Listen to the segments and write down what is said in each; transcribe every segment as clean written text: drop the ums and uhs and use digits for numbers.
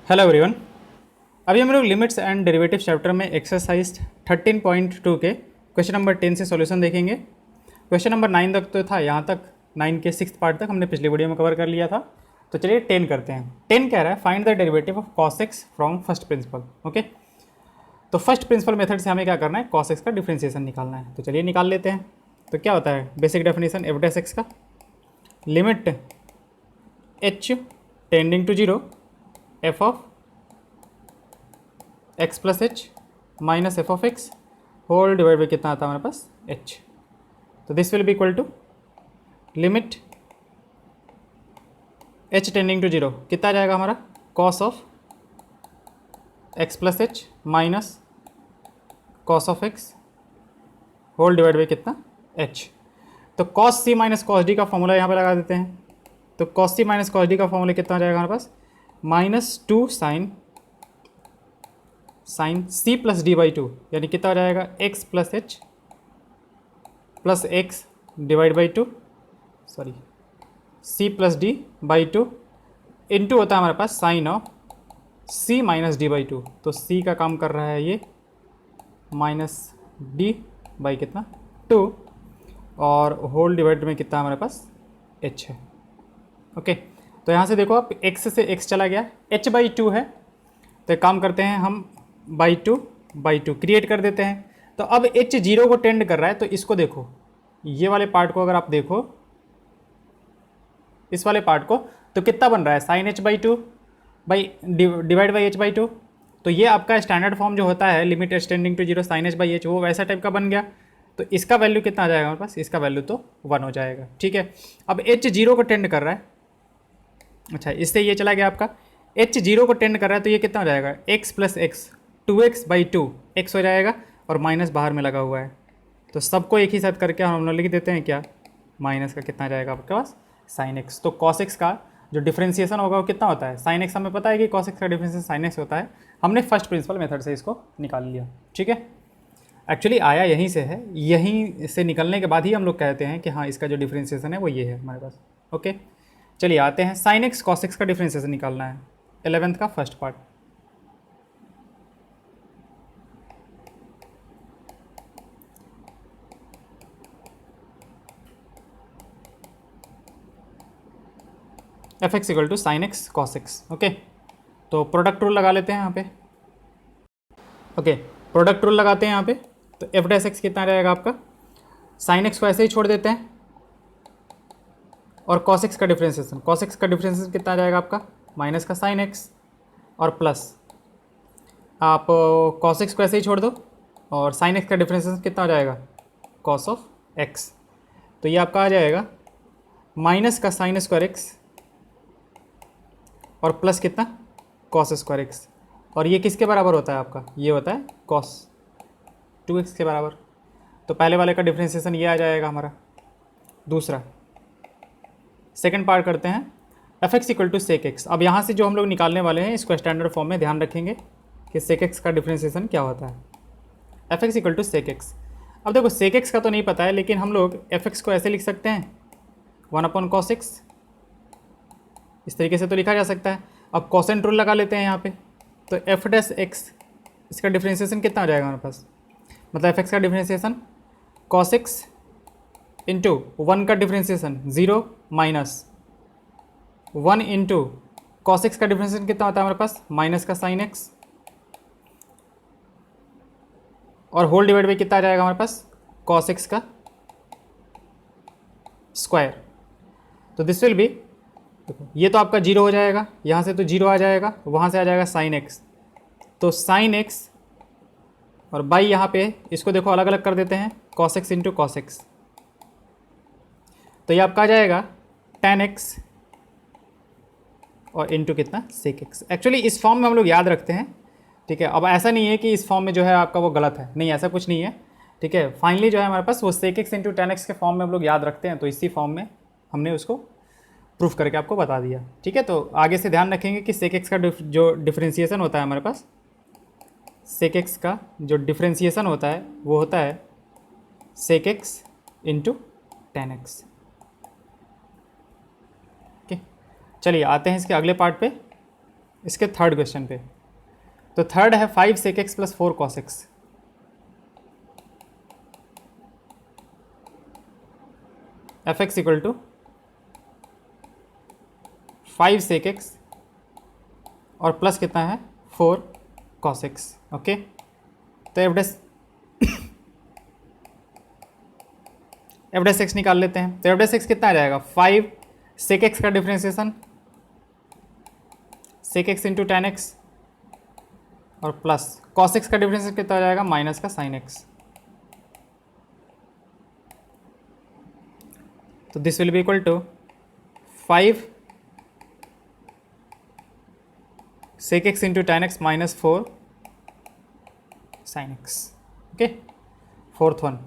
Hello everyone. अभी हम लोग लिमिट्स एंड डेरिवेटिव चैप्टर में एक्सरसाइज 13.2 के क्वेश्चन नंबर 10 से सॉल्यूशन देखेंगे। क्वेश्चन नंबर 9 तक तो था, यहाँ तक 9 के 6th पार्ट तक हमने पिछले वीडियो में कवर कर लिया था। तो चलिए 10 करते हैं। 10 कह रहा है find the derivative of cos x from first principle. Okay, तो फर्स्ट प्रिंसिपल मेथड से हमें क्या करना है, cos x का डिफ्रेंशिएशन निकालना है। तो चलिए निकाल लेते हैं। तो क्या होता है basic definition f dash x का, limit h tending to zero f of x plus h minus f of x whole divide by कितना आता है हमारे पास एच। तो this will be equal to limit h tending to zero कितना आ जाएगा हमारा, cos of x plus h minus cos of x whole divide by कितना एच। तो cos C minus cos D का फॉर्मूला यहाँ पे लगा देते हैं। तो cos C minus cos D का फॉर्मूला कितना आ जाएगा हमारे पास, -2 sine C plus D by two, यानी कितना आ जाएगा x plus h plus x divide by two, sorry C plus D by two into होता है हमारे पास sine of C minus D by two. तो सी का काम कर रहा है ये माइनस डी बाई कितना 2 और होल डिवाइड में कितना हमारे पास एच है। ओके, तो यहाँ से देखो आप x से x चला गया, h बाई टू है। तो एक काम करते हैं हम बाई टू क्रिएट कर देते हैं। तो अब h जीरो को टेंड कर रहा है, तो इसको देखो, ये वाले पार्ट को अगर आप देखो, इस वाले पार्ट को, तो कितना बन रहा है sine h by two by divide by h by two. तो ये आपका स्टैंडर्ड फॉर्म जो होता है limit h tending to zero sine h by h, वो वैसा टाइप का बन गया। तो इसका वैल्यू कितना आ जाएगा हमारे पास, इसका वैल्यू तो 1 हो जाएगा। ठीक है, अब h जीरो को टेंड कर रहा है, अच्छा इससे ये चला गया आपका, h जीरो को टेंड कर रहा है, तो ये कितना हो जाएगा x plus x 2x by two x हो जाएगा, और माइनस बाहर में लगा हुआ है। तो सबको एक ही साथ करके हम लोग लिख देते हैं क्या, माइनस का कितना जाएगा आपके पास साइन एक्स। तो कॉस एक्स का जो डिफ्रेंसिएशन होगा वो कितना होता है, साइन एक्स हमें पता है कि कॉस एक्स का डिफ्रेंसिएशन साइन एक्स होता है। हमने फर्स्ट प्रिंसिपल मेथड से इसको निकाल लिया। ठीक है, एक्चुअली आया यहीं से है, यहीं से निकलने के बाद ही हम लोग कहते हैं कि हाँ इसका जो डिफ्रेंसिएशन है वो ये है हमारे पास। ओके, चलिए आते हैं, साइन एक्स कॉस एक्स का डिफ्रेंसिएशन निकालना है, 11th का first part. F X equal to sine X cos X. Okay, तो प्रोडक्ट रूल लगा लेते हैं यहाँ पे। ओके, प्रोडक्ट रूल लगाते हैं यहाँ पे। तो एफ डैश एक्स कितना रहेगा आपका, साइन एक्स को ऐसे ही छोड़ देते हैं, और कॉस एक्स का डिफ्रेंसिएशन, कॉस एक्स का डिफ्रेंसिएशन कितना आ जाएगा आपका, माइनस का साइन एक्स और प्लस, आप कॉस एक्स को ऐसे ही छोड़ दो, और साइन एक्स का डिफ्रेंसिएशन कितना आ जाएगा, कॉस ऑफ एक्स। तो ये आपका आ जाएगा माइनस का साइन स्क्वायर एक्स और प्लस कितना कॉस स्क्वायर एक्स। और ये किसके बराबर होता है आपका, ये होता है कॉस 2x के बराबर। तो पहले वाले का डिफ्रेंसिएशन ये आ जाएगा हमारा। दूसरा सेकंड पार्ट करते हैं, F X equal to sec X. अब यहाँ से जो हम लोग निकालने वाले हैं इसको स्टैंडर्ड फॉर्म में ध्यान रखेंगे कि सेक एक्स का डिफ्रेंसिएशन क्या होता है, F X equal to sec X. अब देखो सेक एक्स का तो नहीं पता है, लेकिन हम लोग एफ एक्स को ऐसे लिख सकते हैं 1/cos x, इस तरीके से तो लिखा जा सकता है। अब कॉसेंट रूल लगा लेते हैं यहाँ पे। तो एफ डैश एक्स, इसका डिफ्रेंसिएशन कितना हो जाएगा हमारे पास, मतलब एफ एक्स का डिफ्रेंसिएशन कॉस एक्स इंटू 1 का differentiation 0 minus 1 into cos X का डिफ्रेंसिएशन कितना होता है हमारे पास, माइनस का साइन एक्स, और होल डिवाइड बाई कितना आ जाएगा हमारे पास, कॉस एक्स का स्क्वायर। तो दिस विल बी, देखो ये तो आपका 0 हो जाएगा, यहाँ से तो 0 आ जाएगा, वहाँ से आ जाएगा साइन एक्स। तो साइन एक्स और बाई यहाँ पे इसको देखो अलग अलग कर देते हैं, cos x into cos x. तो ये आपका आ जाएगा tan एक्स और इंटू कितना सेक एक्स। एक्चुअली इस फॉर्म में हम लोग याद रखते हैं। ठीक है, अब ऐसा नहीं है कि इस फॉर्म में जो है आपका वो गलत है, नहीं ऐसा कुछ नहीं है। ठीक है, फाइनली जो है हमारे पास वो sec X into tan X के फॉर्म में हम लोग याद रखते हैं, तो इसी फॉर्म में हमने उसको प्रूफ करके आपको बता दिया। ठीक है, तो आगे से ध्यान रखेंगे कि सेक एक्स का जो डिफ्रेंसिएशन होता है हमारे पास, सेक एक्स का जो डिफ्रेंसिएशन होता है वो होता है sec X into tan X. Okay, चलिए आते हैं इसके अगले पार्ट पे। इसके थर्ड क्वेश्चन पे। तो थर्ड है 5 sec x plus 4 cos x। F X equal to 5 sec x और प्लस कितना है 4 cos x। ओके, तो एफ डैश एक्स निकाल लेते हैं। तो एफ डैश एक्स कितना आ जाएगा 5 sec x का differentiation sec x into tan x और प्लस cos x का डिफरेंस कितना आ जाएगा माइनस का sin x। तो this will be equal to 5 sec x into tan x minus 4 sin x। Okay, fourth one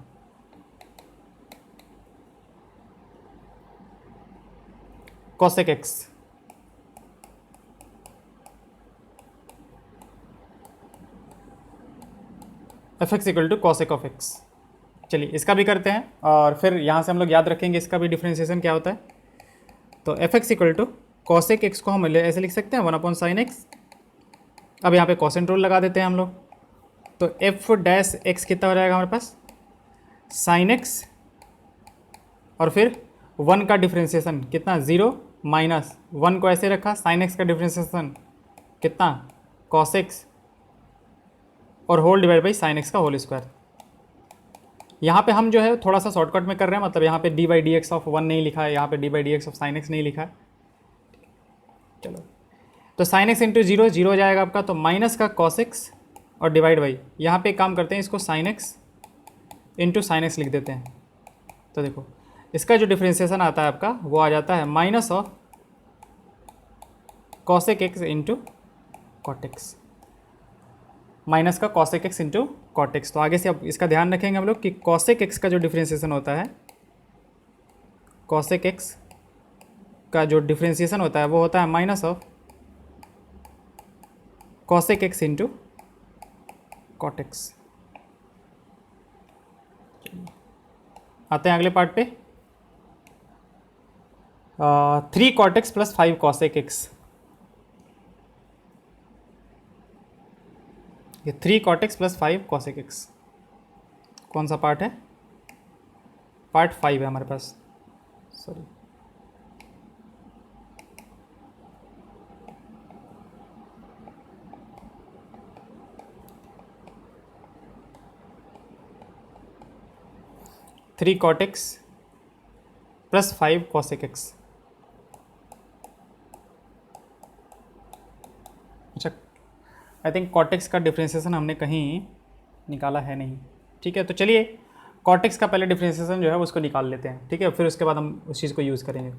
cosec x F X equal to cosec of X. चलिए इसका भी करते हैं और फिर यहाँ से हम लोग याद रखेंगे इसका भी डिफ्रेंसिएशन क्या होता है। तो F X equal to cosec X को हम ऐसे लिख सकते हैं 1/sin x। अब यहाँ पे कॉसेंट रूल लगा देते हैं हम लोग। तो एफ डैश एक्स कितना हो जाएगा हमारे पास sin x और फिर 1 का डिफ्रेंसिएशन कितना 0 माइनस 1 को ऐसे रखा sin x का डिफ्रेंसिएशन कितना cos x और whole divide by sine X का होल स्क्वायर। यहाँ पे हम जो है थोड़ा सा शॉर्टकट में कर रहे हैं, मतलब यहाँ पे D by D x of 1 नहीं लिखा है, यहाँ पे D by D x of sine x नहीं लिखा है। चलो, तो साइन एक्स इंटू 0 0 हो जाएगा आपका, तो माइनस का कॉस एक्स और डिवाइड बाई, यहाँ पे एक काम करते हैं इसको sine x into sine x लिख देते हैं। तो देखो इसका जो डिफ्रेंसिएशन आता है आपका वो आ जाता है minus of cosec x into cot x, minus का cosec x into cot x. तो आगे से अब इसका ध्यान रखेंगे हम लोग कि कॉसेक एक्स का जो डिफ्रेंसिएशन होता है, कॉसेक एक्स का जो डिफ्रेंसिएशन होता है वो होता है minus of cosec x into cot X. आते हैं अगले पार्ट पे। 3 cot x plus 5 cosec x। ये 3 cot x plus 5 cosec x कौन सा पार्ट है? पार्ट 5 है हमारे पास, sorry. Three cot x plus 5 cosec x। अच्छा, आई थिंक cot x का डिफ्रेंसिएशन हमने कहीं निकाला है नहीं, ठीक है। तो चलिए cot x का पहले डिफ्रेंसिएशन जो है उसको निकाल लेते हैं, ठीक है, फिर उसके बाद हम उस चीज़ को यूज़ करेंगे।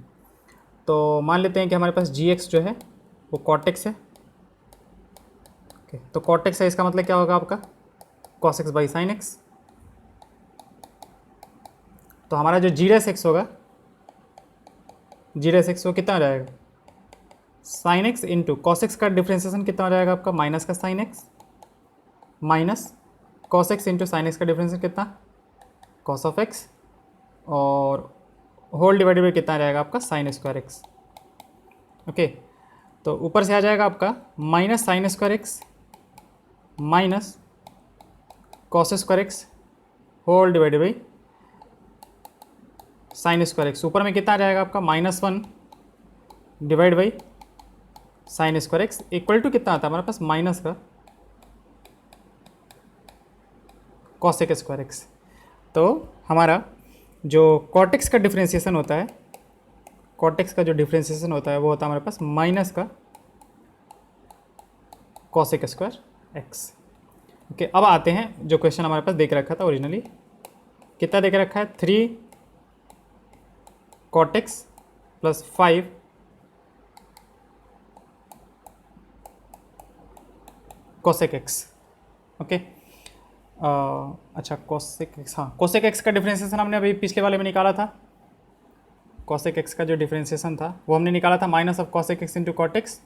तो मान लेते हैं कि हमारे पास gx जो है वो cot x है, ओके। तो cot x है, इसका मतलब क्या होगा आपका cos x by sine x. तो हमारा जो g डैश x होगा, g डैश x वो कितना आ जाएगा sine x into cos X का डिफ्रेंसिएशन कितना हो जाएगा आपका माइनस का sine x minus cos x into sine X का डिफ्रेंसिएशन कितना कॉस ऑफ एक्स और होल डिवाइडेड बाई कितना आ जाएगा आपका साइन स्क्वायर एक्स, ओके। तो ऊपर से आ जाएगा आपका minus sine square X minus cos square X whole divided by sine square X. ऊपर में कितना आ जाएगा आपका -1 divide by sine square X equal to कितना आता है हमारे पास माइनस का कॉसेक स्क्वायर एक्स। तो हमारा जो कॉटेक्स का डिफ्रेंसिएशन होता है, कॉटेक्स का जो डिफ्रेंसिएशन होता है वो होता है हमारे पास माइनस का कॉसेक स्क्वायर एक्स, ओके। अब आते हैं जो क्वेश्चन हमारे पास देख रखा था ओरिजिनली, कितना देख रखा है 3 cot x plus 5 cosec x, okay. अच्छा cosec x, हाँ cosec x का डिफ्रेंसिएशन हमने अभी पिछले वाले में निकाला था। cosec x का जो डिफ्रेंसिएशन था वो हमने निकाला था minus of cosec x into cot x,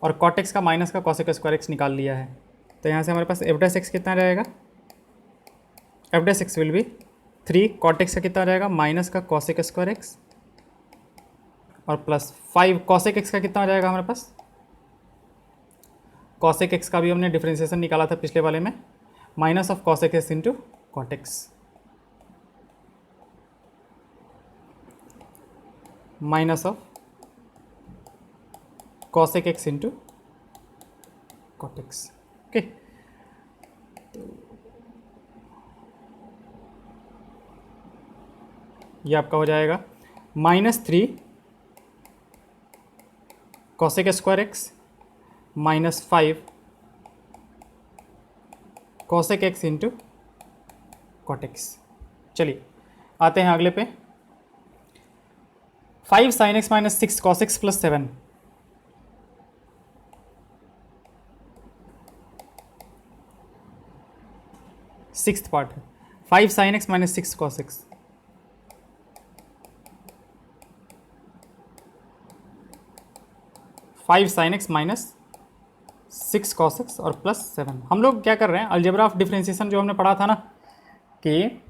और cot x का माइनस का cosec स्क्वायर x निकाल लिया है। तो यहाँ से हमारे पास f डैश x कितना रहेगा, f dash x will be 3 cot x का कितना रहेगा माइनस का cosec स्क्वायर x और प्लस 5 cosec x का कितना हो जाएगा हमारे पास कॉसेक एक्स का भी हमने डिफ्रेंसिएशन निकाला था पिछले वाले में, minus of cosec x into cot x, minus of cosec x into cot X. Okay, ये आपका हो जाएगा -3 cosec square X -5 cosec x into cot X. चलिए आते हैं अगले पे, 5 sin x -6 cos x + 7, sixth part है 5 sin x -6 cos x, sin x -6 cos x और +7। हम लोग क्या कर रहे हैं, अलजेब्रा ऑफ डिफरेंशिएशन जो हमने पढ़ा था ना, कि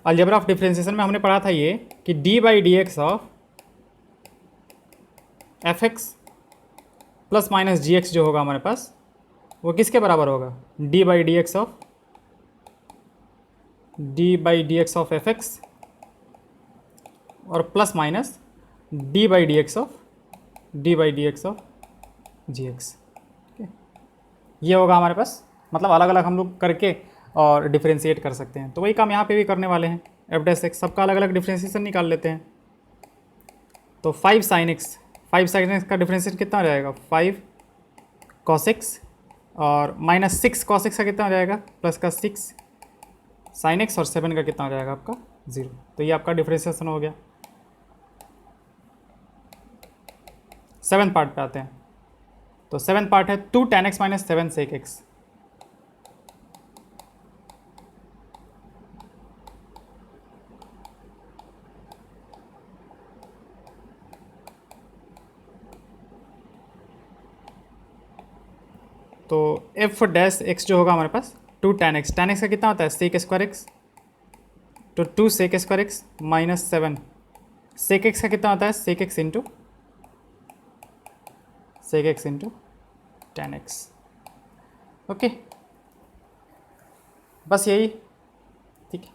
अलजेब्रा ऑफ डिफरेंशिएशन में हमने पढ़ा था ये कि d/dx ऑफ fx ± gx जो होगा हमारे पास, वो किसके बराबर होगा, d/dx ऑफ fx और plus minus d/dx of gx। ये होगा हमारे पास, मतलब अलग अलग हम लोग करके और डिफ्रेंशिएट कर सकते हैं। तो वही काम यहाँ पे भी करने वाले हैं, f' सबका अलग अलग डिफ्रेंशिएशन निकाल लेते हैं। तो 5 sin x का डिफ्रेंशिएशन कितना हो जाएगा, 5 cos x और -6 cos x का कितना हो जाएगा, प्लस का 6 sin x और 7 का कितना हो जाएगा आपका 0। तो ये आपका डिफ्रेंशिएशन हो गया। 7th पार्ट पे आते हैं। तो 7th पार्ट है 2 tan x - 7 sec x। तो f' जो होगा हमारे पास 2 tan x का कितना होता है sec स्क्वायर x, तो 2 sec square x -7 sec x का कितना होता है sec x into tan x। Okay, बस यही, ठीक है।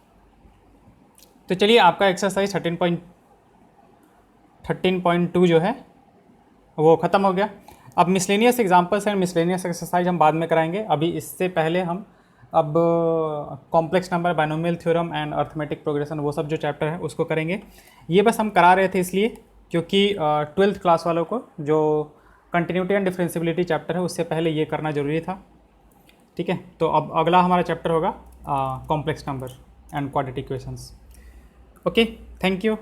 तो चलिए आपका एक्सरसाइज 13.2 जो है वो ख़त्म हो गया। अब miscellaneous examples and miscellaneous exercise हम बाद में कराएंगे। अभी इससे पहले हम अब complex number, binomial theorem and arithmetic progression, वो सब जो चैप्टर है उसको करेंगे। ये बस हम करा रहे थे इसलिए क्योंकि 12th क्लास वालों को जो कंटिन्यूटी एंड डिफरेंशियबिलिटी चैप्टर है उससे पहले ये करना ज़रूरी था, ठीक है। तो अब अगला हमारा चैप्टर होगा complex number and quadratic equations. Okay, thank you.